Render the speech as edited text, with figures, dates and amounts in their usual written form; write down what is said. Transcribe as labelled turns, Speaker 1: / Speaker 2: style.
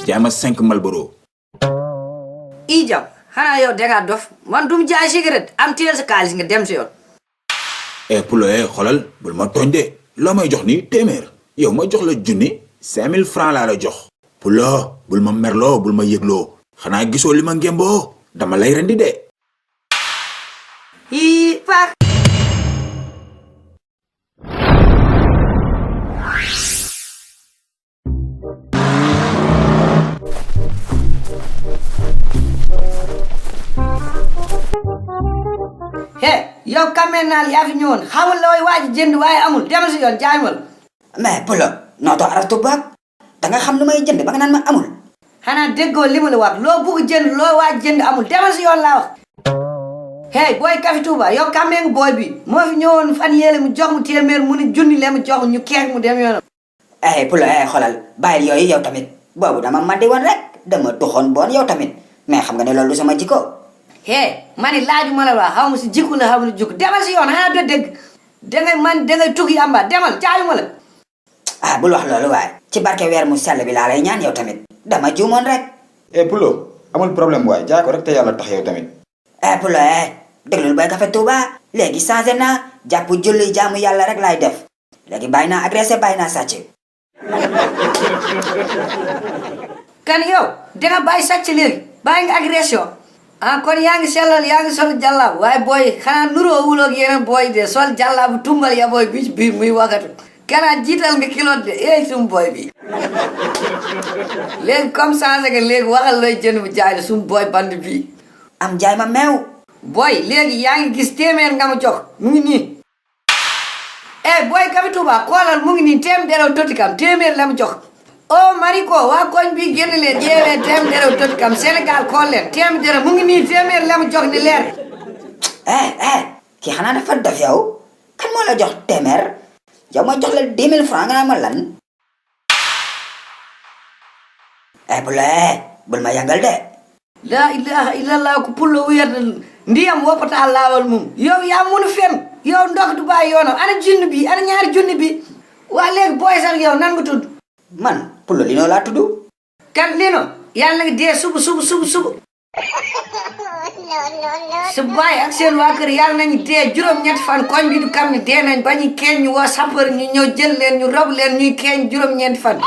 Speaker 1: jaay ma 5 Malboro.
Speaker 2: Ijam xanaa yow danga dof man dum jaay cigarette am teel sa kaalis nga dem si yoon.
Speaker 1: Pulo xoolal bul ma tooñ de loo may jox nii téeméer yow ma jox la junni 5000 francs laa la jox. Pulo bul ma merloo bul ma yëgloo xanaa gisoo li ma ngemboo dama lay rendi de.
Speaker 2: Pak. yow kameenaal yaa fi ñëwoon xamul looy waaj jënd waaye amul demal si yoon jaay ma la.
Speaker 3: mais Pulo noo doo araf tubaab danga xam lu may jënd ba nga naan ma amul.
Speaker 2: xanaa déggoo li ma la wax loo bugg jënd loo waaj jënd amul demal si yoon laa wax. booy Café Touba yow kameen booy bi moo fi ñëwoon fan yéele mu jox mu téeméer mu ni junni le mu jox ñu keek mu dem yoonam.
Speaker 3: Pulo xoolal bàyyil yooyu yow tamit boobu dama mandi woon rek dama tuxoon boon yow tamit mais xam nga ne loolu du sama jikko.
Speaker 2: ma ni laaju ma la wax xaw ma si jikku la xaw ma si jikku demal si yoon xanaa doo dégg dangay tukki amba demal jaayu ma la.
Speaker 3: bul wax loolu waaye ci barke weer mu sell bi laa lay ñaan yow tamit dama juumoon rek.
Speaker 4: Pulo amul problème waaye jaay ko rek te yàlla tax yow tamit.
Speaker 3: Pulo déglul booy Café Touba léegi changé naa jàpp julli jaamu yàlla rek laay def léegi bàyyi naa agressé bàyyi naa sàcc.
Speaker 2: kan yow danga bàyyi sàcc léegi bàyyi nga agression. kon yaa ngi sellal yaa ngi sol jàllaab waaye booy xanaa nuroo wuloog yeneen booy de sol jàllaabu tumbal ya booy bi biir muy wakatu kanaa jiital nga kilote de sum booy bi léegi comme changé nga léegi waxal looy jënd bu jaay sum booy band bii
Speaker 3: am jaay ma meew
Speaker 2: booy léegi yaa ngi gis téeméer nga ma jox mu ngi nii booy Café Touba xoolal mu ngi nii téeméer toti kam téeméer la ma jox Mariko waa koñ bi génn leen jeewee téeméer toti kam Sénégal xool leen téeméer mu ngi nii téeméer la ma jox ni leer.
Speaker 3: kii xanaa dafa def yow kan moo la jox téeméer yow ma jox la 10 000 francs nga naa ma lan. Pulo bul ma yàngal de.
Speaker 2: la ilaha illallah ko pullo wiyata ndiyam woppata laawol mum yow yaa munu fen yow ndok du bàyyi yoonam ana junni bi ana ñaari junni bi waa léegi booy sax yow nan nga tudd.
Speaker 3: man Pulo Lino laa tudd.
Speaker 2: kan Lino yàlla nga dee subu. su bàyyi ak seen waa kër yàlla nañu dee juróom-ñetti fan koñ bi du kam ni dee nañ ba ñu keeñ ñu woo sapeur ñu ñëw jël leen ñu rob leen ñuy keeñ juróom-ñeenti fan.